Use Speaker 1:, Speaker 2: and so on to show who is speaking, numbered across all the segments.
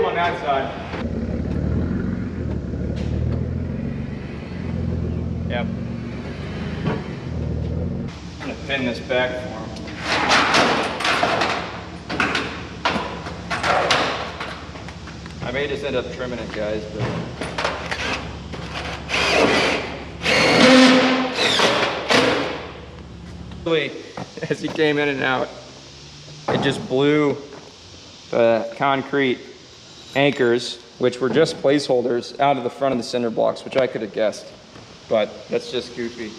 Speaker 1: on that side. Yep. I'm gonna pin this back for him. I may just end up trimming it, guys, but as he came in and out, it just blew the concrete anchors, which were just placeholders, out of the front of the cinder blocks, which I could have guessed, but that's just goofy.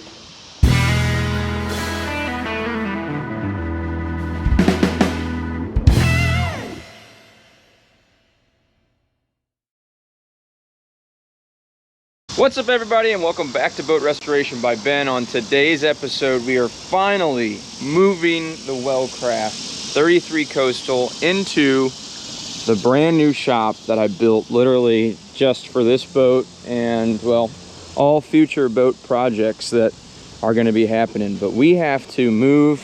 Speaker 1: What's up, everybody, and welcome back to Boat Restoration by Ben. On today's episode, we are finally moving the Wellcraft 33 Coastal into the brand new shop that I built literally just for this boat and, well, all future boat projects that are going to be happening. But we have to move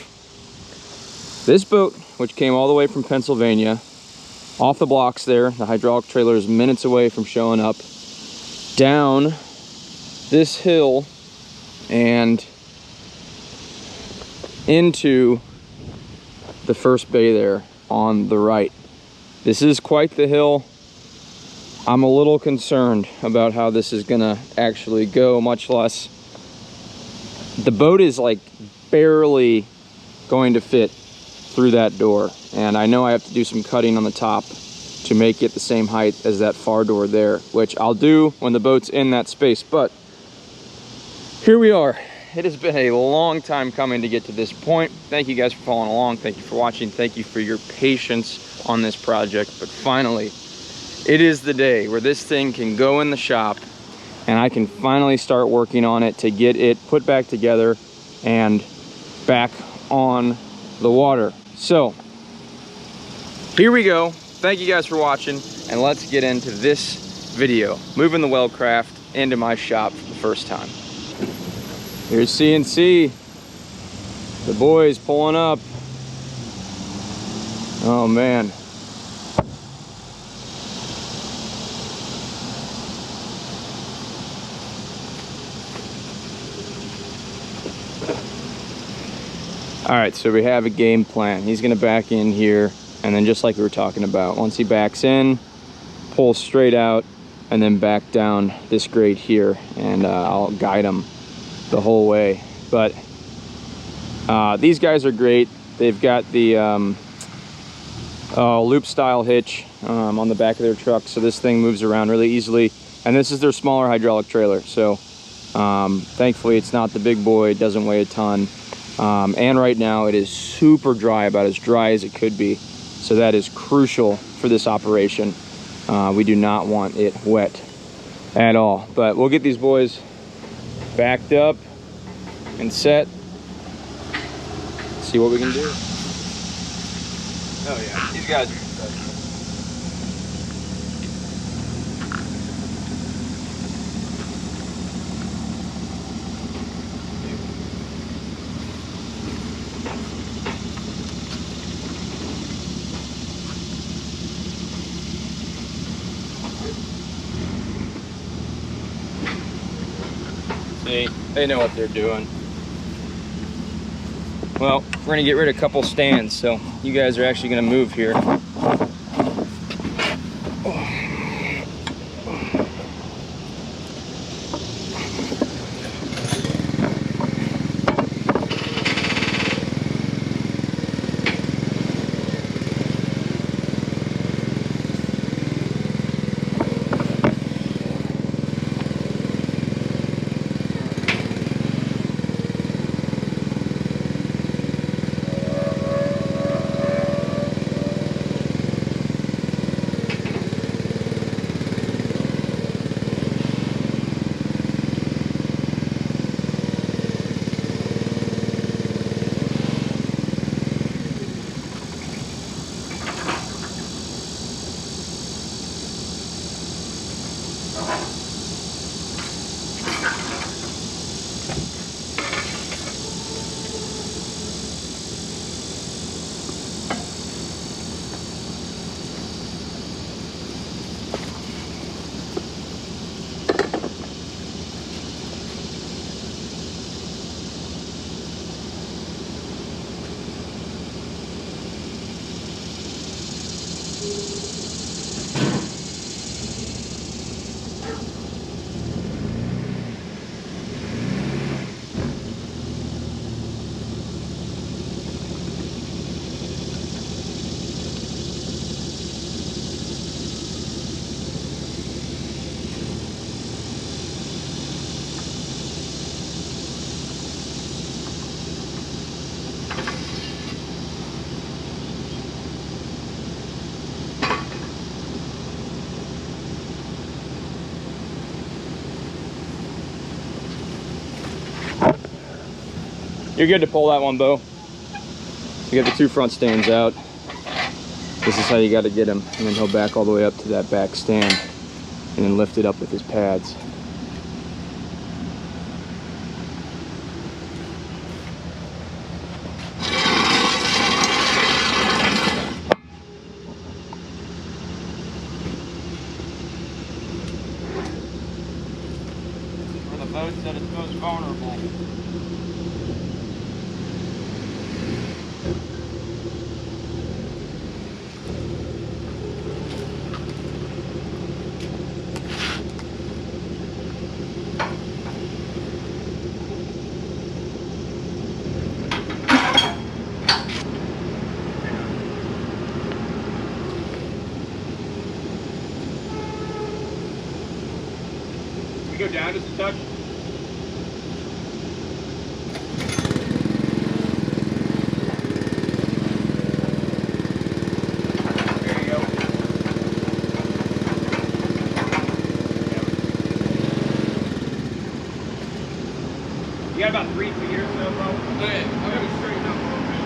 Speaker 1: this boat, which came all the way from Pennsylvania, off the blocks there. The hydraulic trailer is minutes away from showing up, down this hill and into the first bay there on the right. This is quite the hill. I'm a little concerned about how this is gonna actually go, much less the boat is like barely going to fit through that door, and I know I have to do some cutting on the top to make it the same height as that far door there, which I'll do when the boat's in that space. But here we are. It has been a long time coming to get to this point. Thank you guys for following along. Thank you for watching. Thank you for your patience on this project. But finally, it is the day where this thing can go in the shop and I can finally start working on it to get it put back together and back on the water. So here we go. Thank you guys for watching, and let's get into this video. Moving the Wellcraft into my shop for the first time. Here's CNC. The boys pulling up. Oh man. All right, so we have a game plan. He's gonna back in here, and then just like we were talking about, once he backs in, pull straight out, and then back down this grate here, and I'll guide him the whole way. But these guys are great. They've got the loop style hitch on the back of their truck, so this thing moves around really easily, and this is their smaller hydraulic trailer, so thankfully it's not the big boy. It doesn't weigh a ton, and right now it is super dry, about as dry as it could be, so that is crucial for this operation. We do not want it wet at all. But we'll get these boys backed up and set, see what we can do. Oh yeah, these guys are professional. See, they know what they're doing. Well, we're gonna get rid of a couple stands, so you guys are actually gonna move here. You're good to pull that one, Bo. You got the 2 front stands out. This is how you got to get him, and then he'll back all the way up to that back stand and then lift it up with his pads.
Speaker 2: For the boats that it's most vulnerable. Go down just a touch. There you go. You got about 3 feet or so, bro. Okay, I'm gonna straighten up a little bit.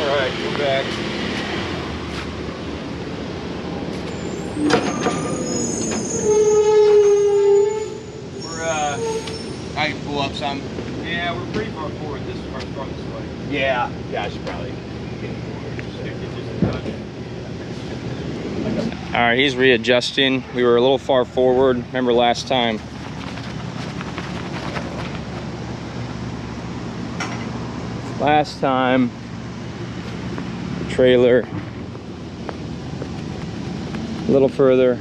Speaker 2: Alright, we're back. I can pull up some. Yeah, we're pretty far forward this far this way. Yeah, I should probably get forward.
Speaker 1: All right, he's readjusting. We were a little far forward. Remember last time? Last time, the trailer a little further.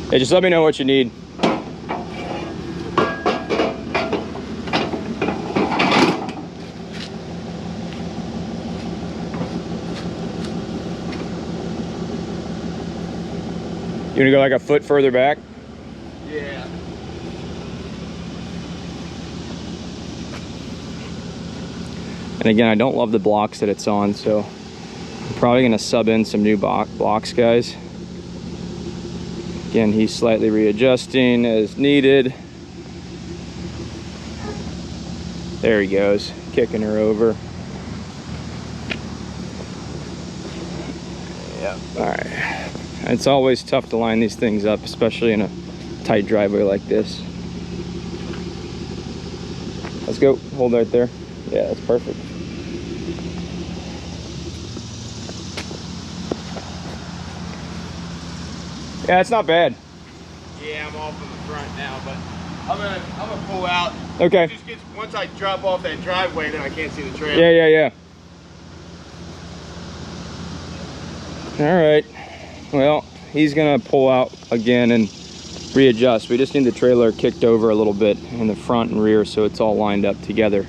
Speaker 1: Hey, just let me know what you need. You wanna go like a foot further back?
Speaker 2: Yeah.
Speaker 1: And again, I don't love the blocks that it's on, so I'm probably gonna sub in some new blocks, guys. Again, he's slightly readjusting as needed. There he goes, kicking her over. Yep. All right. It's always tough to line these things up, especially in a tight driveway like this. Let's go. Hold right there. Yeah, that's perfect. Yeah, it's not bad.
Speaker 2: Yeah, I'm off in the front now, but I'm gonna pull out.
Speaker 1: Okay.
Speaker 2: It just gets, once I drop off that driveway, then I can't see the trail.
Speaker 1: Yeah. All right. Well, he's gonna pull out again and readjust. We just need the trailer kicked over a little bit in the front and rear so it's all lined up together.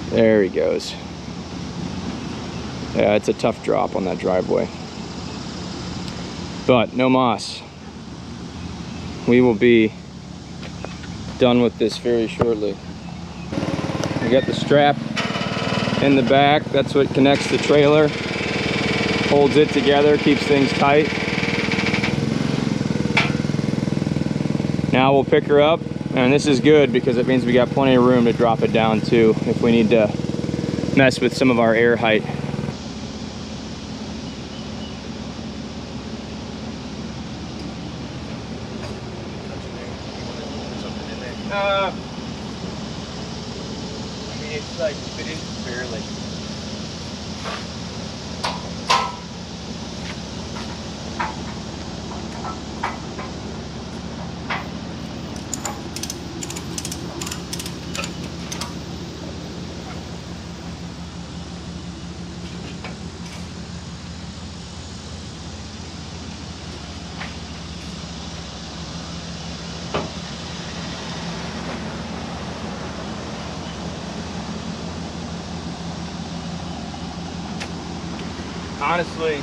Speaker 1: There he goes. Yeah, it's a tough drop on that driveway. But no moss. We will be done with this very shortly. We got the strap in the back. That's what connects the trailer. Holds it together, keeps things tight. Now we'll pick her up, and this is good because it means we got plenty of room to drop it down too if we need to mess with some of our air height.
Speaker 2: I mean, it's like, it is barely.
Speaker 1: Honestly,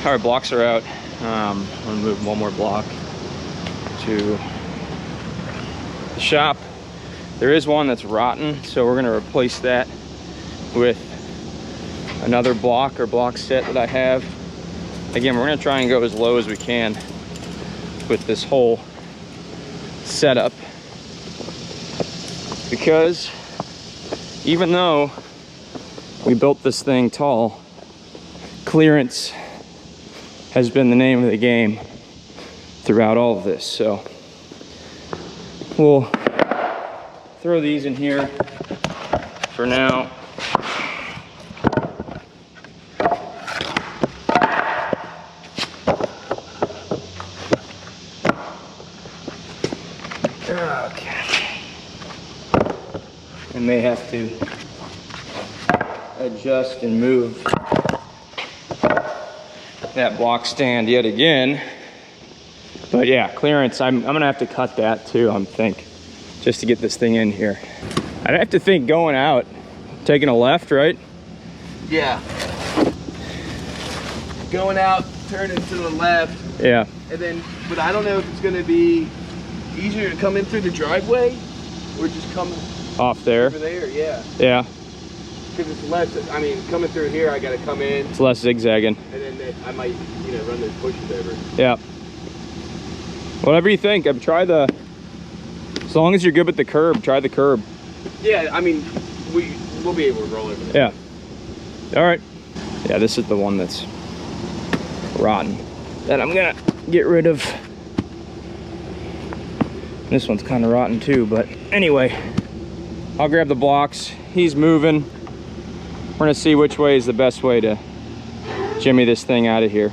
Speaker 1: all right, blocks are out. I'm gonna move one more block to the shop. There is one that's rotten, so we're gonna replace that with another block or block set that I have. Again, we're gonna try and go as low as we can with this whole setup, because even though we built this thing tall, clearance has been the name of the game throughout all of this. So we'll throw these in here for now. Okay. I may have to adjust and move that block stand yet again. But yeah, clearance, I'm gonna have to cut that too, I think, just to get this thing in here. I'd have to think going out, taking a left, right?
Speaker 2: Yeah. Going out, turning to the left.
Speaker 1: Yeah.
Speaker 2: And then, but I don't know if it's gonna be easier to come in through the driveway or just come
Speaker 1: Off there.
Speaker 2: over there, yeah.
Speaker 1: Yeah.
Speaker 2: Because it's less, I mean, coming through here, I gotta come in.
Speaker 1: It's less zigzagging.
Speaker 2: And then I might, you know, run those bushes over.
Speaker 1: Yeah. Whatever you think. Try the, as long as you're good with the curb, try the curb.
Speaker 2: Yeah, I mean, we'll be able to roll over there.
Speaker 1: Yeah. All right. Yeah, this is the one that's rotten that I'm gonna get rid of. This one's kind of rotten too, but anyway, I'll grab the blocks. He's moving. We're gonna see which way is the best way to jimmy this thing out of here.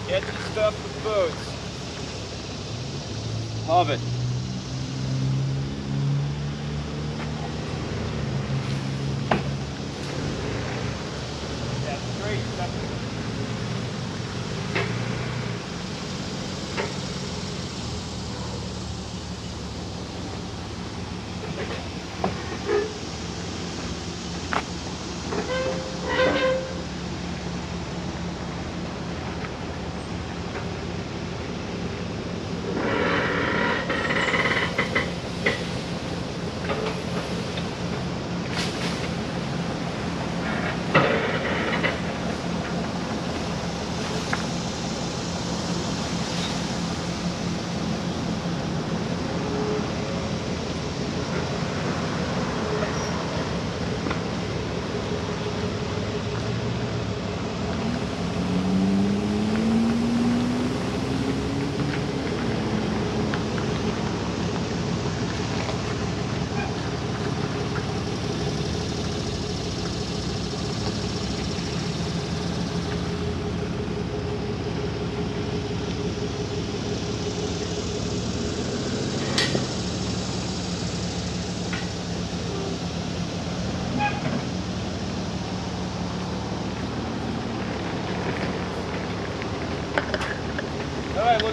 Speaker 1: Get your stuff with boats. Love it. That's great stuff.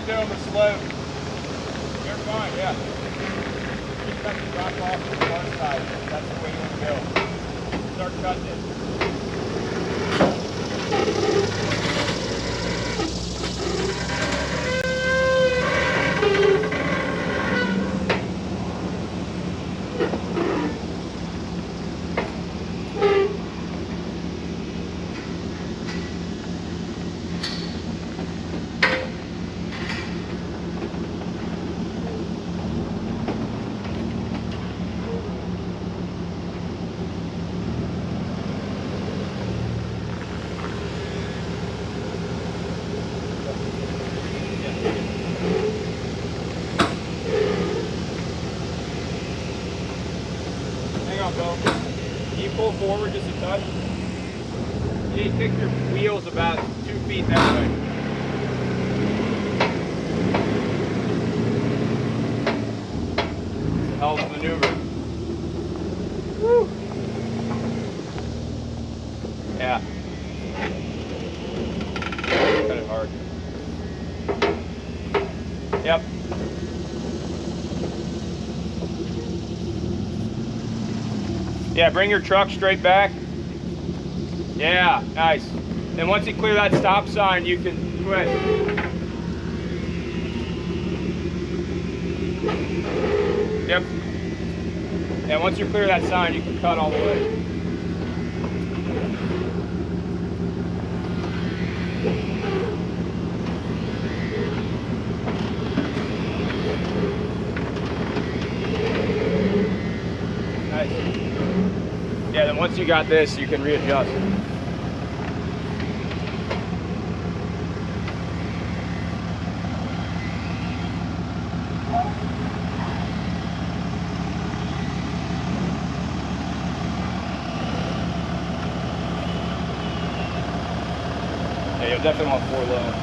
Speaker 2: start doing the slope. You're fine, yeah. Just cut the drop off to the one side. That's the way you want to go. Start cutting it. Can you pull forward just a touch? You kick your wheels about 2 feet that way. It's a hell of a maneuver. Woo! Yeah. Cut it hard. Yep. Yeah, bring your truck straight back. Yeah, nice. Then once you clear that stop sign, you can quit. Yep. And once you clear that sign, you can cut all the way. Nice. Yeah, then once you got this, you can readjust. Yeah, you'll definitely want 4 low.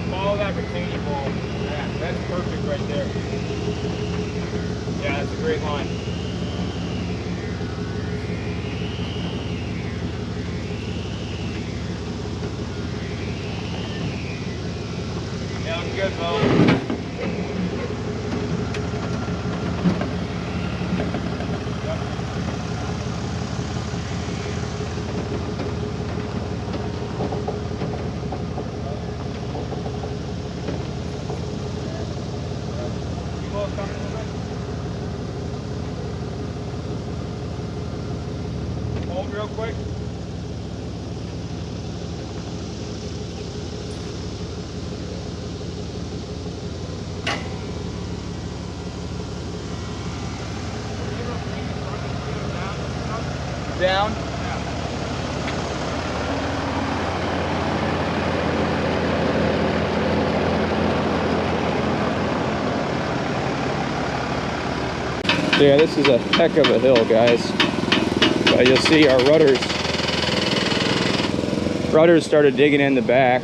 Speaker 2: Follow that retaining wall. Yeah, that's perfect right there. Yeah, that's a great line. Yeah, looking good, Bo. Hold real quick. Down.
Speaker 1: Yeah, this is a heck of a hill, guys. But you'll see our rudders started digging in the back,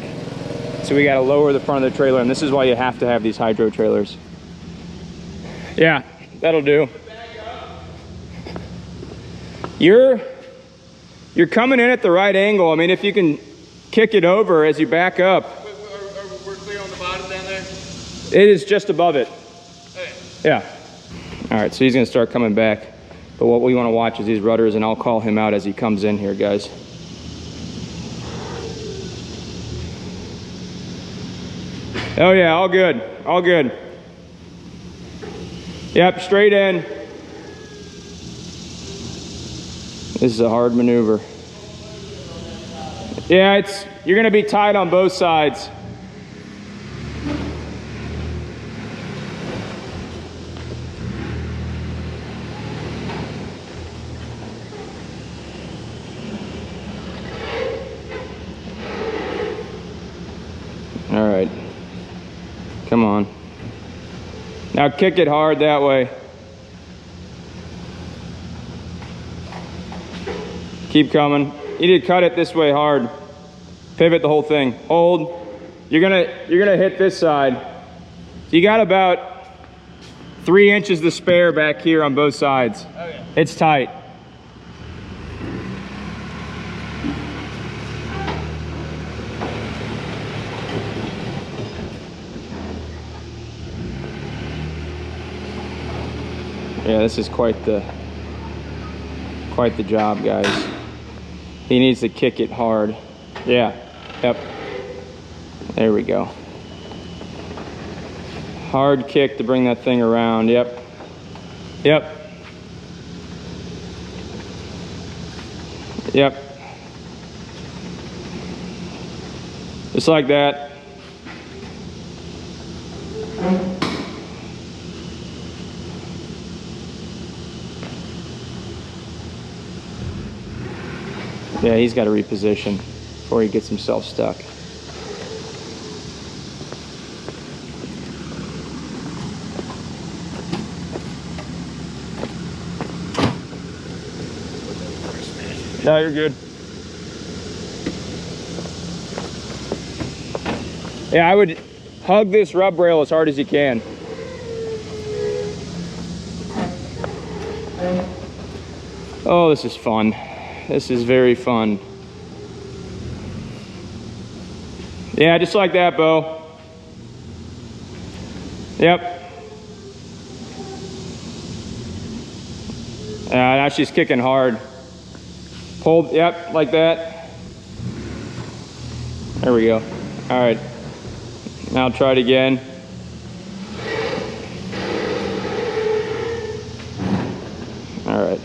Speaker 1: so we got to lower the front of the trailer, and this is why you have to have these hydro trailers. Yeah, that'll do. You're coming in at the right angle. I mean, if you can kick it over as you back up.
Speaker 2: We're clear on the bottom down there?
Speaker 1: It is just above it.
Speaker 2: Okay.
Speaker 1: Yeah. All right, so he's gonna start coming back. But what we wanna watch is these rudders, and I'll call him out as he comes in here, guys. Oh yeah, all good, all good. Yep, straight in. This is a hard maneuver. Yeah, you're gonna be tight on both sides. All right, come on. Now kick it hard that way. Keep coming. You need to cut it this way hard. Pivot the whole thing. Hold. You're gonna hit this side. You got about 3 inches to spare back here on both sides. Oh, yeah. It's tight. Yeah, this is quite the job, guys. He needs to kick it hard. Yeah, yep. There we go. Hard kick to bring that thing around, yep. Yep. Yep. Just like that. Yeah, he's got to reposition before he gets himself stuck. No, you're good. Yeah, I would hug this rub rail as hard as you can. Oh, this is fun. This is very fun. Yeah, just like that, Bo. Yep. Now she's kicking hard. Hold, yep, like that. There we go. All right. Now try it again. All right.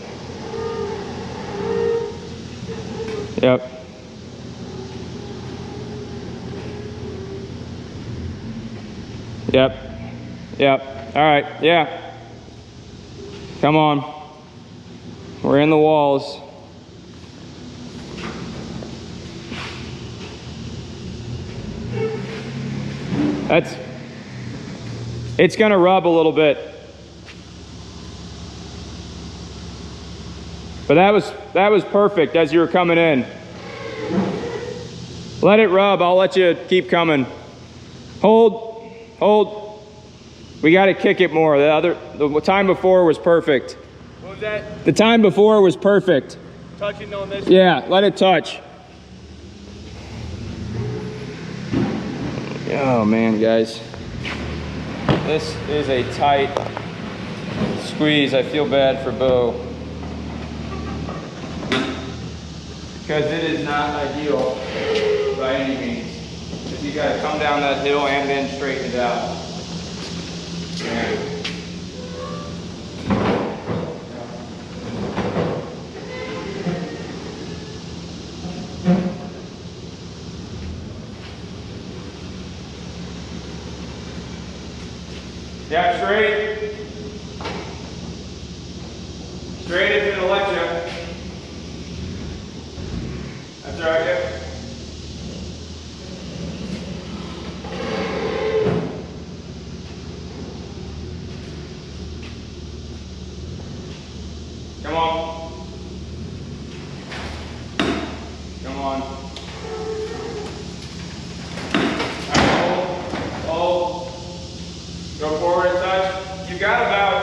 Speaker 1: Yep. Yep. Yep. All right. Yeah. Come on. We're in the walls. It's gonna rub a little bit. But that was perfect as you were coming in. Let it rub, I'll let you keep coming. Hold, hold. We gotta kick it more. The time before was perfect.
Speaker 2: What was that?
Speaker 1: The time before was perfect.
Speaker 2: Touching on this?
Speaker 1: Yeah, let it touch. Oh man, guys. This is a tight squeeze. I feel bad for Bo. Because it is not ideal by any means. Because you gotta come down that hill and then straighten it out. Yeah, straight. Straight if it'll let you. That's all right, yep. Come on. Come on. All right, hold. Go forward and touch. You got about,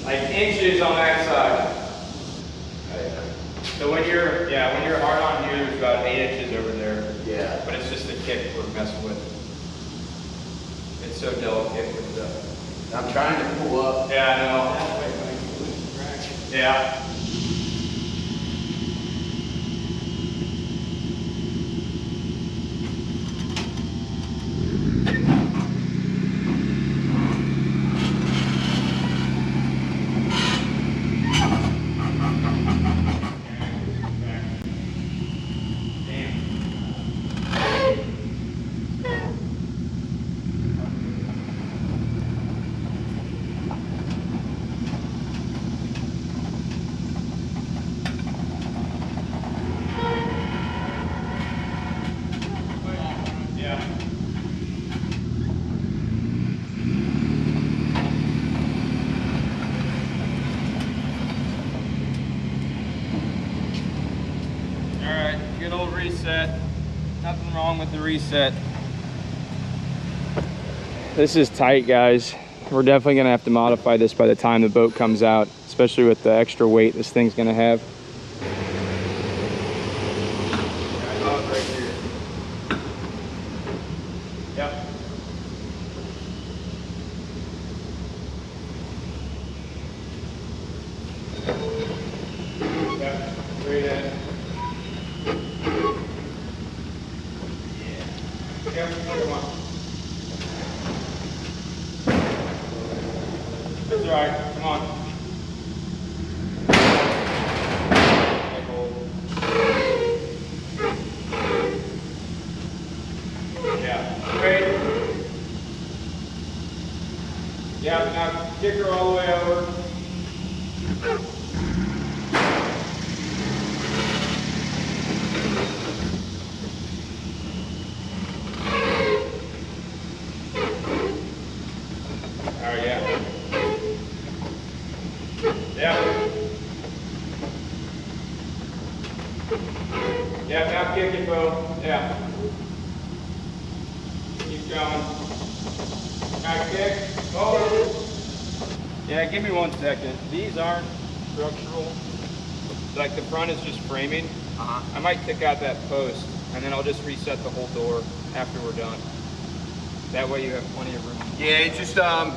Speaker 1: like inches on that side. So when you're hard on here, there's about 8 inches over there. Yeah. But it's just the kick we're messing with. It's so delicate with the.
Speaker 2: I'm trying to pull up.
Speaker 1: Yeah, I know. Yeah.
Speaker 2: reset. Nothing wrong with the reset.
Speaker 1: This is tight, guys. We're definitely gonna have to modify this by the time the boat comes out, especially with the extra weight this thing's gonna have.
Speaker 2: Yep. Yep, straight in. Yep, come on. That's all right, come on. Yeah, straight. Yeah, now kick her all the way over. Alright, yeah. Yeah. Yeah, now kick it, Bo. Yeah. Keep going. Now kick. Forward. Yeah, give me 1 second. These aren't structural. Like the front is just framing. I might kick out that post and then I'll just reset the whole door after we're done. That way you have plenty of room.
Speaker 3: Yeah, it's just the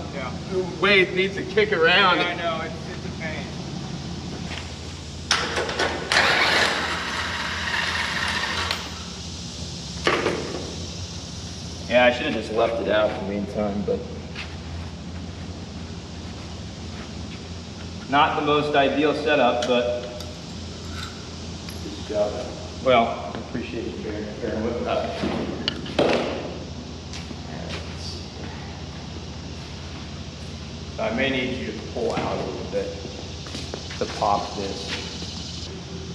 Speaker 3: way it needs to kick around.
Speaker 2: Yeah, I know, it's a pain.
Speaker 1: Yeah, I should have just left it out in the meantime, but not the most ideal setup, but good job. Well, I appreciate you bearing with us. So I may need you to pull out a little bit to pop this.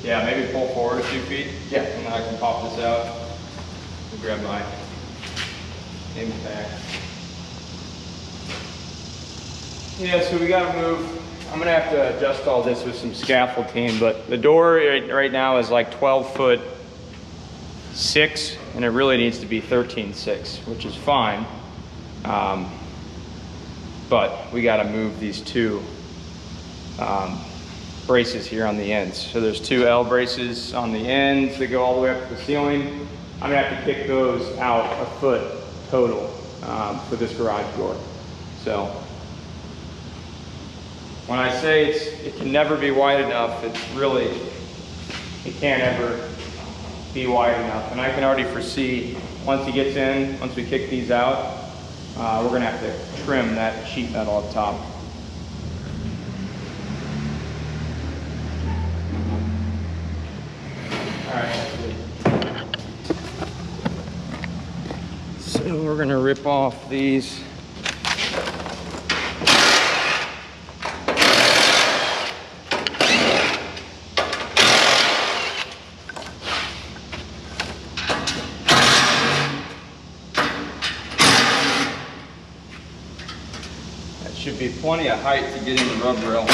Speaker 1: Yeah, maybe pull forward a few feet. Yeah, and then I can pop this out and grab my impact. Yeah, so we gotta move. I'm gonna have to adjust all this with some scaffolding, but the door right now is like 12'6", and it really needs to be 13'6", which is fine. But we gotta move these two braces here on the ends. So there's 2 L braces on the ends that go all the way up to the ceiling. I'm gonna have to kick those out a foot total for this garage door. So when I say it can never be wide enough, it can't ever be wide enough. And I can already foresee once he gets in, once we kick these out, we're gonna have to trim that sheet metal up top. All right. So we're gonna rip off these. Should be plenty of height to get in the rub rail.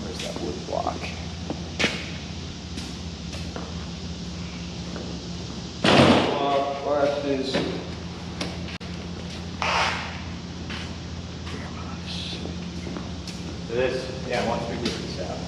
Speaker 1: Where's that wood block? Glasses. This, yeah, once we get this out.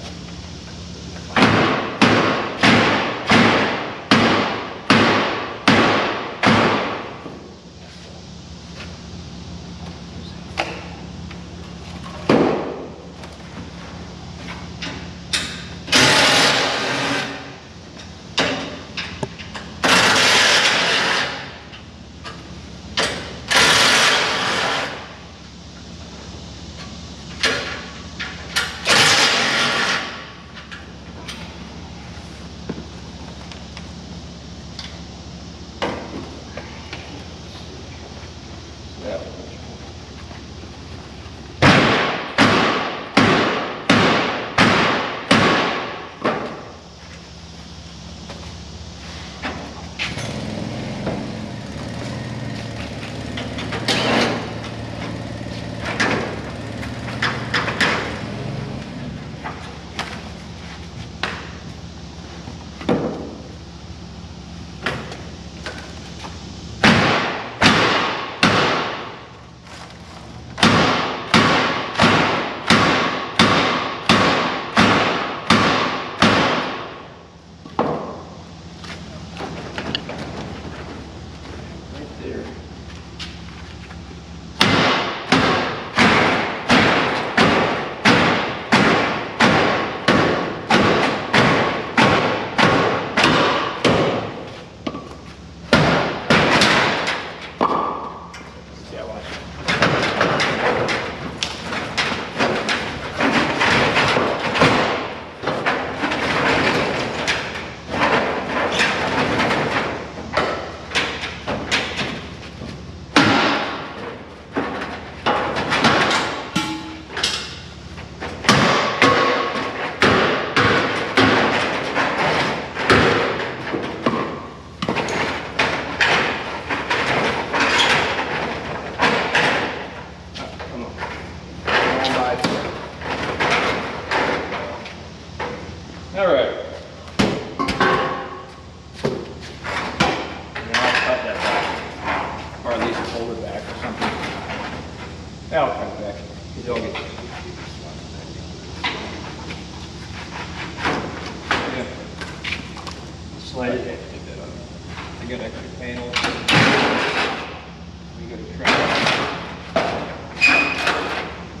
Speaker 2: I just have to take that off. I got extra panels. We got a trim.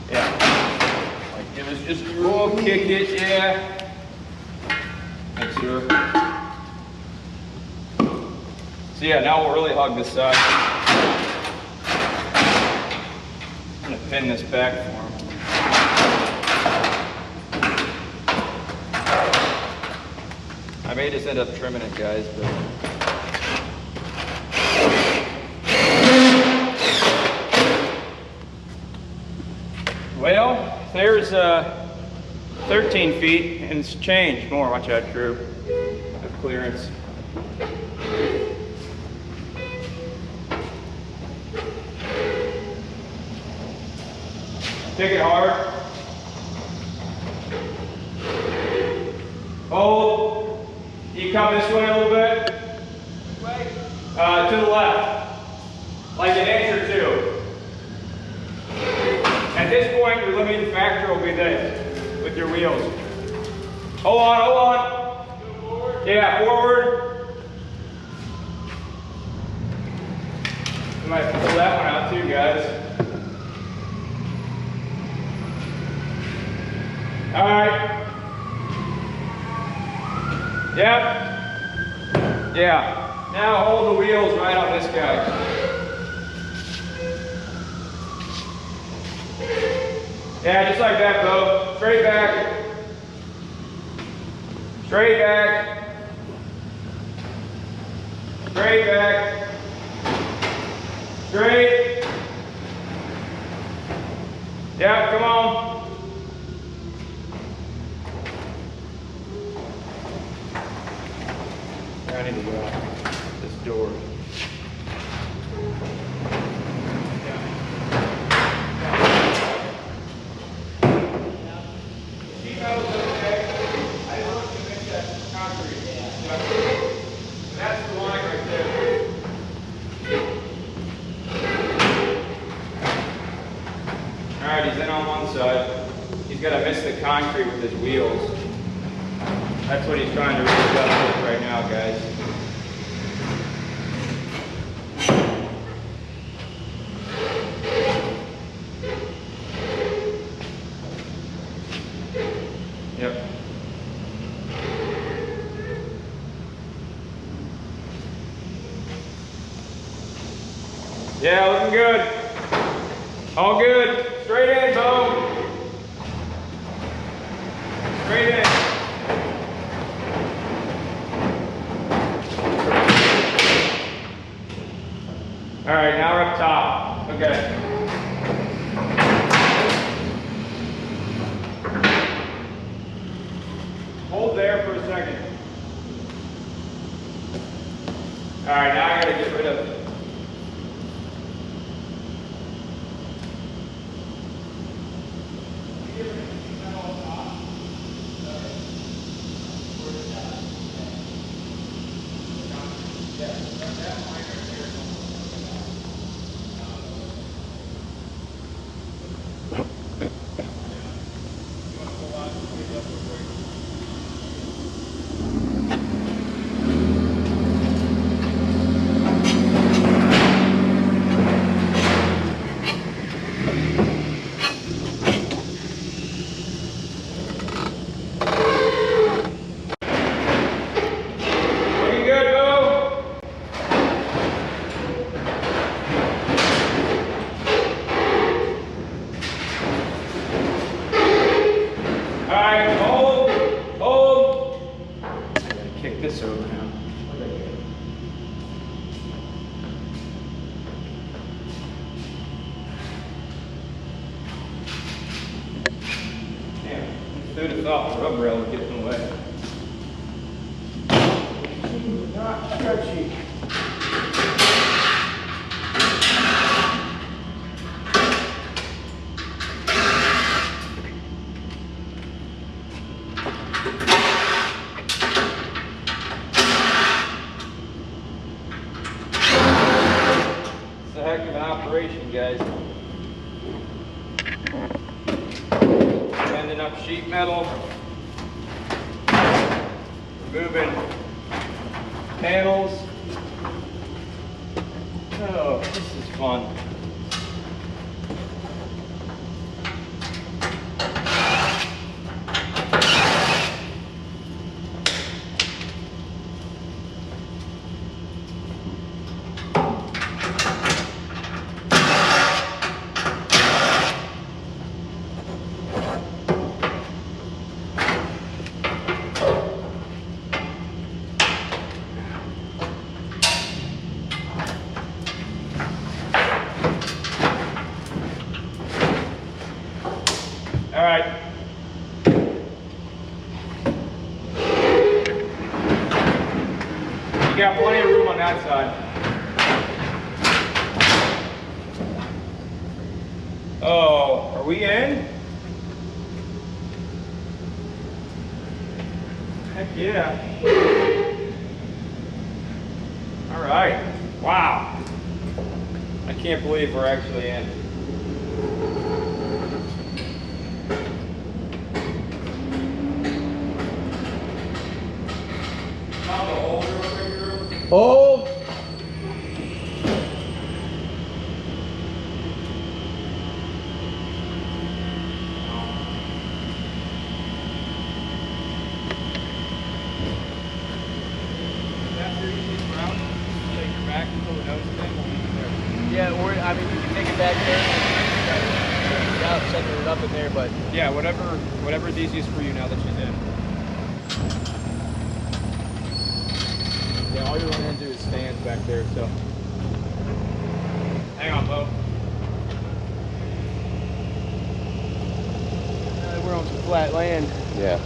Speaker 2: Yeah. Like, give us just a roll, kick it, yeah. Thanks, sir. So yeah, now we'll really hug this side. I'm gonna pin this back for him. I may just end up trimming it, guys, but. Well, there's 13 feet, and it's changed more. Watch out, crew. Of clearance. Take it hard. Hold. You come this way a little bit. Which way? To the left. Like an inch or two. At this point, your limiting factor will be this, with your wheels. Hold on, hold on. Go forward. Yeah, forward. You might pull that one out too, guys. All right. Yep. Yeah. Now hold the wheels right on this guy. Yeah, just like that, Bo. Straight back. Straight back. Straight back. Straight. Yeah, come on. I need to go out this door. That's the line right there. Alright, he's in on one side. He's got to miss the concrete with his wheels. That's what he's trying to really adjust with right now, guys. Yep. Yeah, looking good. All good. Straight in, Bo. Straight in. All right, now we're up top. Okay. Hold there for a second. All right, now I gotta get rid of it. Who'd have thought the rub rail would get in the way? Not stretchy. It's a heck of an operation, guys. Bending up sheet metal, removing panels. Oh, this is fun. All right. You got plenty of room on that side. Oh, are we in? Heck yeah. All right. Wow. I can't believe we're actually in.
Speaker 3: Hold. Yeah, or I mean, you can take it back there. Yeah, setting it up in there, but
Speaker 2: Yeah, whatever's easiest for you now that she's in.
Speaker 3: yeah, all you're going to do is stand back there. So
Speaker 2: Hang on, Bo.
Speaker 3: we're on some flat land.
Speaker 1: Yeah.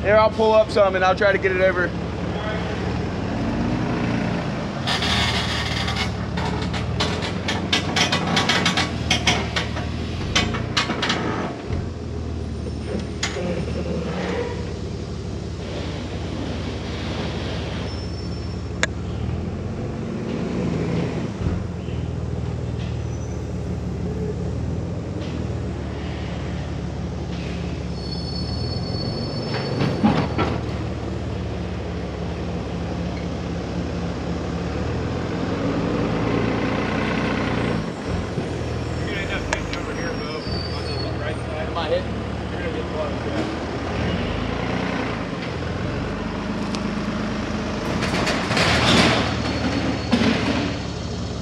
Speaker 3: Here, I'll pull up some and I'll try to get it over.
Speaker 2: You're gonna end up hitting over here, Bo, on the right side.
Speaker 3: Am I hitting?
Speaker 2: You're gonna get close, yeah.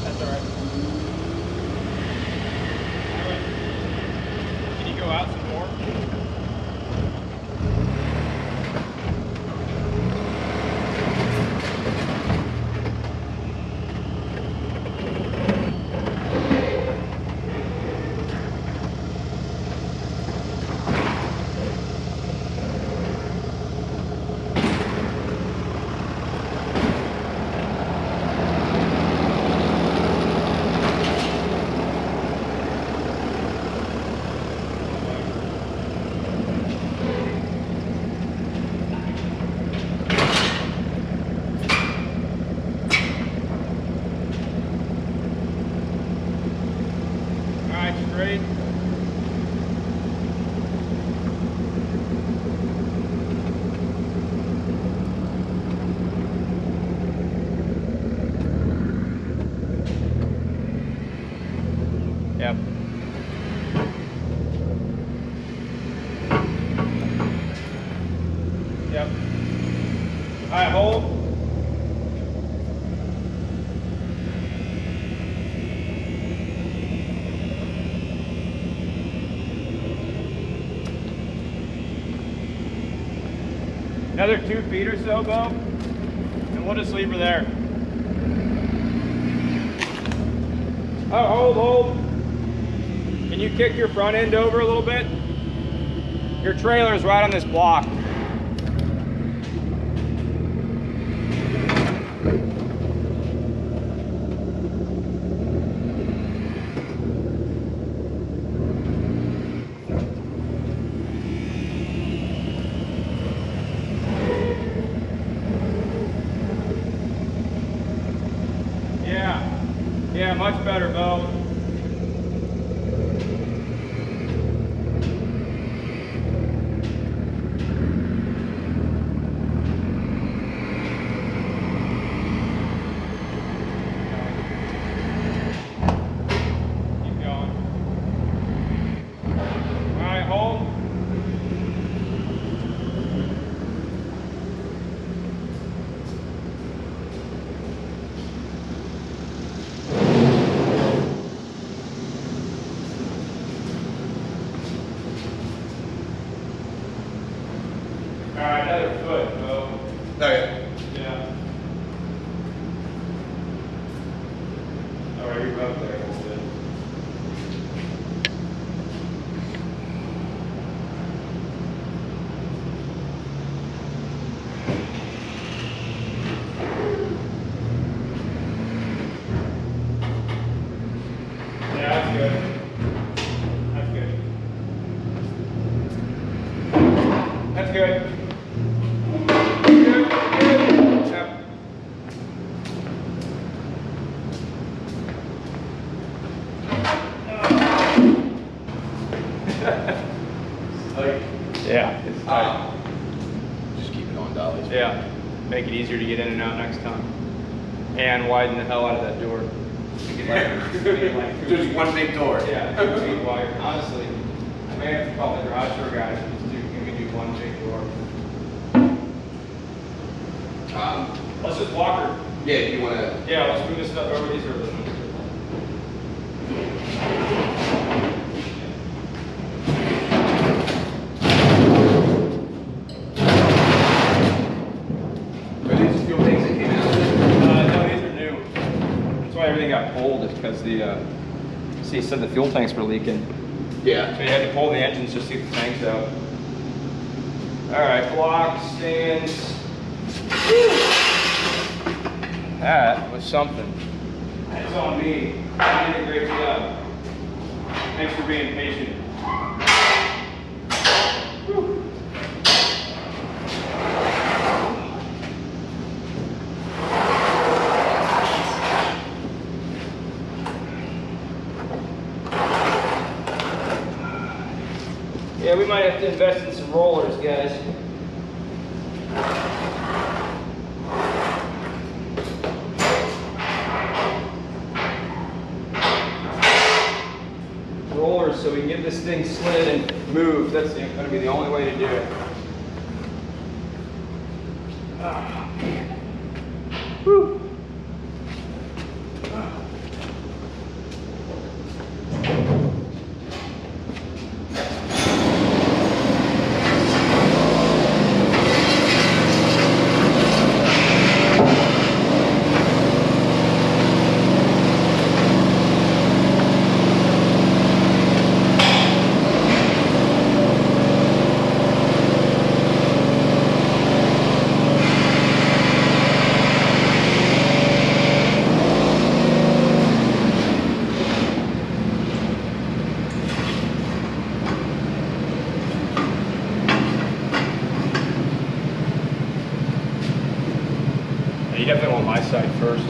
Speaker 2: That's all right. All right. Can you go out some more? All right, straight. Yep. Yep. All right, hold. Another 2 feet or so, Bo, and we'll just leave her there. Oh, hold. Can you kick your front end over a little bit? Your trailer is right on this block. Yeah, much better, Bo. Yeah, it's tight.
Speaker 4: Just keep it on dollies.
Speaker 2: Yeah, make it easier to get in and out next time. And widen the hell out of that door.
Speaker 4: Just one big door.
Speaker 2: Yeah, 2 feet wide. Honestly, I may have to call the garage door guys and just give me one big door. Let's just walk her.
Speaker 4: Yeah, you want to.
Speaker 2: Yeah, let's move this stuff over. These are the ones.
Speaker 4: Are these fuel tanks that came out?
Speaker 2: No, these are new. That's why everything got pulled, is because the, see, it said the fuel tanks were leaking.
Speaker 4: Yeah.
Speaker 2: So you had to pull the engines just to get the tanks out. All right, block stands. That was something. That's on me. You did a great job. Thanks for being patient. Whew. Yeah, we might have to invest in some rollers, guys. Rollers so we can get this thing slid and moved. That's going to be the only way to do it. Oh, man. Whew. You definitely want my side first.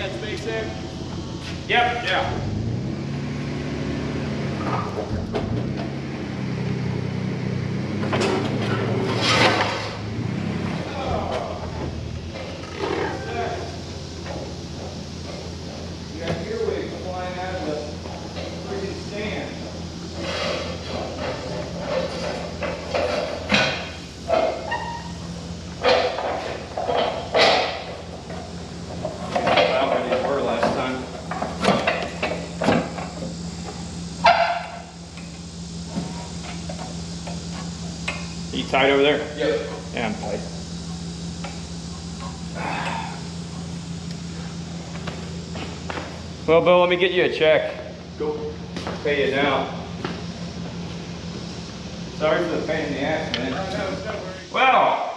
Speaker 3: got space there?
Speaker 2: Yep, yeah. You got earwigs flying out of the freaking stand. How many were last time? Are you tight over there?
Speaker 4: Yep.
Speaker 2: Yeah, I'm tight. Well, Bill, let me get you a check.
Speaker 4: Go.
Speaker 2: Pay you now. Sorry for the pain in the ass, man. Well,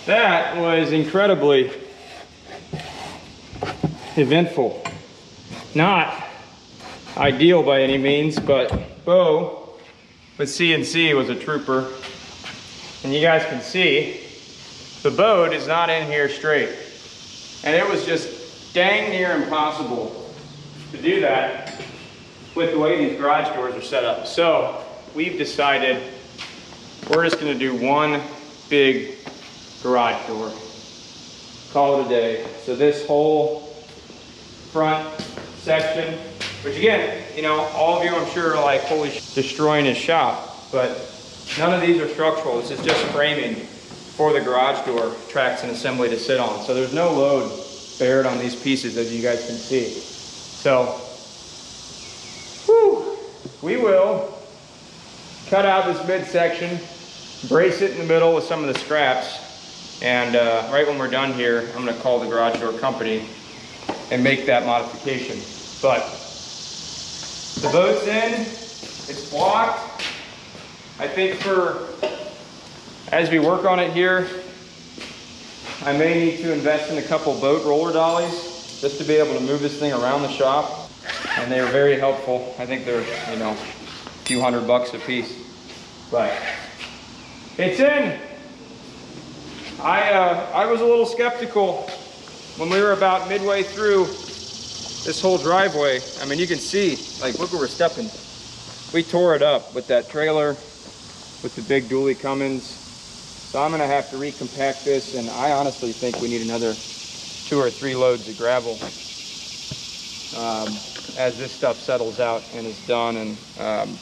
Speaker 2: that was incredibly eventful. Not ideal by any means, but Bo with CNC was a trooper. And you guys can see the boat is not in here straight. And it was just dang near impossible to do that with the way these garage doors are set up. So we've decided we're just gonna do one big garage door. Call it a day. So this whole front section, which again, you know, all of you I'm sure are like, holy destroying his shop, but none of these are structural. This is just framing for the garage door tracks and assembly to sit on. So there's no load bared on these pieces, as you guys can see. So, whew, we will cut out this midsection, brace it in the middle with some of the scraps, and right when we're done here, I'm gonna call the garage door company and make that modification. But the boat's in, it's blocked. I think as we work on it here, I may need to invest in a couple boat roller dollies just to be able to move this thing around the shop. And they were very helpful. I think they're, you know, a few $100 a piece. But it's in. I was a little skeptical when we were about midway through this whole driveway. I mean, you can see, like, look where we're stepping. We tore it up with that trailer, with the big dually Cummins. So I'm gonna have to recompact this, and I honestly think we need another 2 or 3 loads of gravel as this stuff settles out and is done. And I'm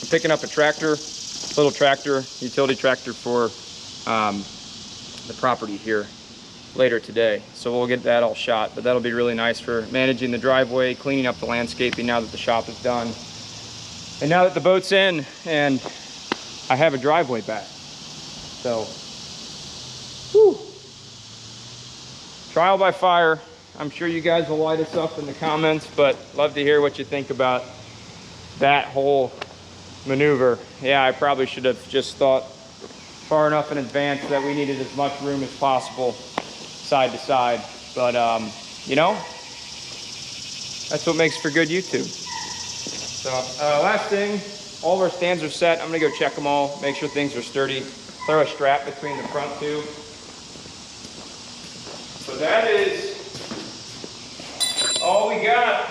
Speaker 2: picking up a tractor, little tractor, utility tractor for the property here later today. So we'll get that all shot, but that'll be really nice for managing the driveway, cleaning up the landscaping now that the shop is done. And now that the boat's in and I have a driveway back. So, whew. Trial by fire. I'm sure you guys will light us up in the comments, but love to hear what you think about that whole maneuver. Yeah, I probably should have just thought far enough in advance that we needed as much room as possible side to side. But, you know, that's what makes for good YouTube. So, last thing, all of our stands are set. I'm gonna go check them all, make sure things are sturdy. Throw a strap between the front two. So that is all we got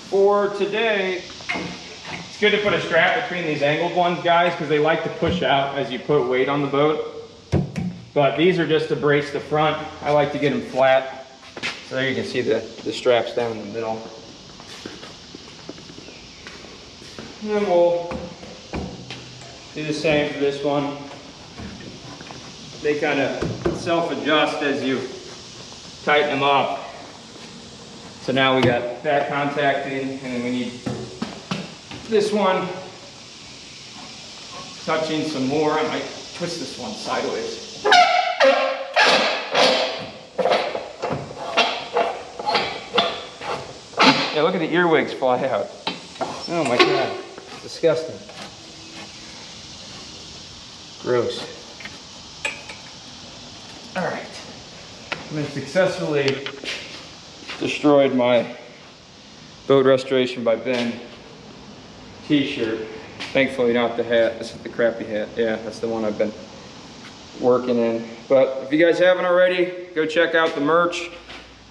Speaker 2: for today. It's good to put a strap between these angled ones, guys, because they like to push out as you put weight on the boat. But these are just to brace the front. I like to get them flat. So there you can see the straps down in the middle. And then we'll do the same for this one. They kind of self-adjust as you tighten them up. So now we got that contacting, and then we need this one touching some more. I might twist this one sideways. Yeah, look at the earwigs fly out. Oh my God, it's disgusting. Gross. All right, I'm gonna successfully destroyed my boat restoration by Ben t-shirt. Thankfully not the hat. This is the crappy hat. Yeah, that's the one I've been working in. But if you guys haven't already, go check out the merch.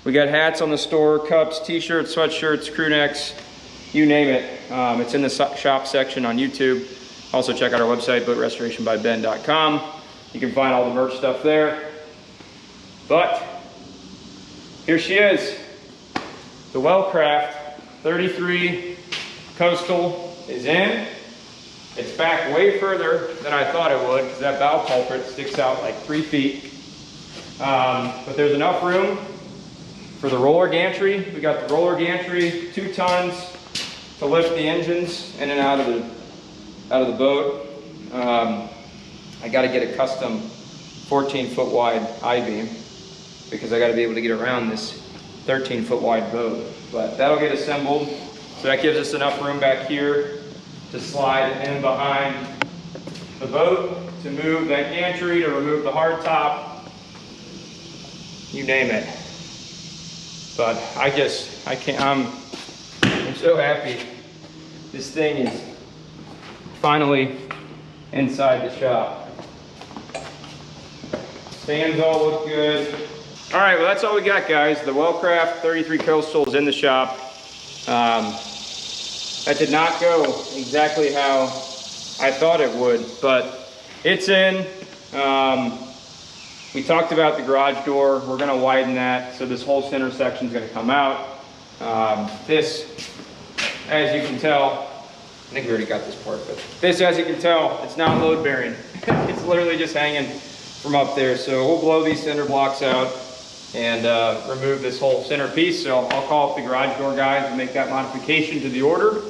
Speaker 2: We got hats on the store, cups, t-shirts, sweatshirts, crew necks, you name it. It's in the shop section on YouTube. Also check out our website, boatrestorationbyben.com. You can find all the merch stuff there. But here she is. The Wellcraft 33 Coastal is in. It's back way further than I thought it would because that bow culprit sticks out like 3 feet. But there's enough room for the roller gantry. We got the roller gantry, 2 tons to lift the engines in and out of the boat. I got to get a custom 14-foot wide I-beam because I got to be able to get around this 13-foot wide boat. But that'll get assembled. So that gives us enough room back here to slide in behind the boat, to move that gantry, to remove the hardtop, you name it. But I'm so happy. This thing is finally inside the shop. Fans all look good. All right, well, that's all we got, guys. The Wellcraft 33 Coastal is in the shop. That did not go exactly how I thought it would, but it's in. We talked about the garage door. We're gonna widen that, so this whole center section is gonna come out. This, as you can tell, I think we already got this part, but this, as you can tell, it's not load bearing. It's literally just hanging from up there. So we'll blow these cinder blocks out and remove this whole center piece. So I'll call up the garage door guys and make that modification to the order.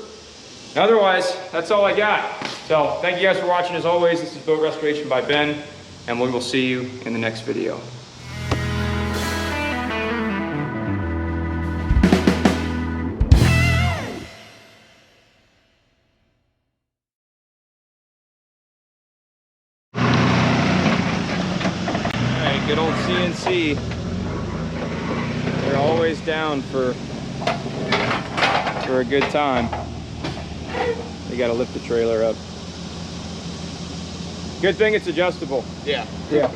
Speaker 2: Otherwise, that's all I got. So thank you guys for watching. As always, this is Boat Restoration by Ben, and we will see you in the next video. All right, good old CNC. They're always down for a good time. You gotta lift the trailer up. Good thing it's adjustable.
Speaker 3: Yeah.
Speaker 2: Yeah.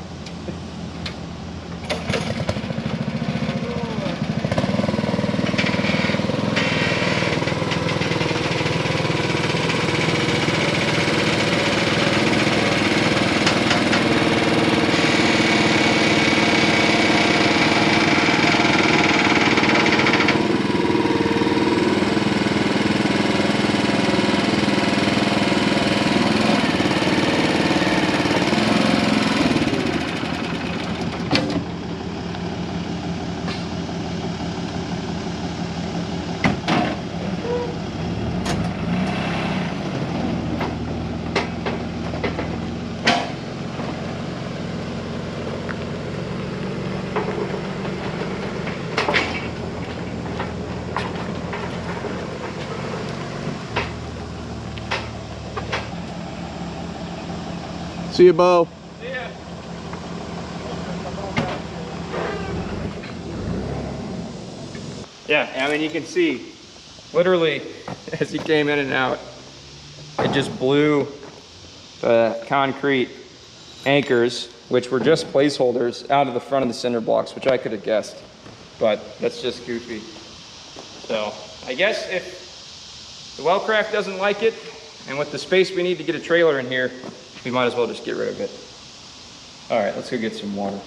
Speaker 1: See you, Bo.
Speaker 2: Yeah. Yeah, I mean, you can see, literally, as he came in and out, it just blew the concrete anchors, which were just placeholders, out of the front of the cinder blocks, which I could have guessed, but that's just goofy. So, I guess if the Wellcraft doesn't like it, and with the space we need to get a trailer in here, we might as well just get rid of it. All right, let's go get some water.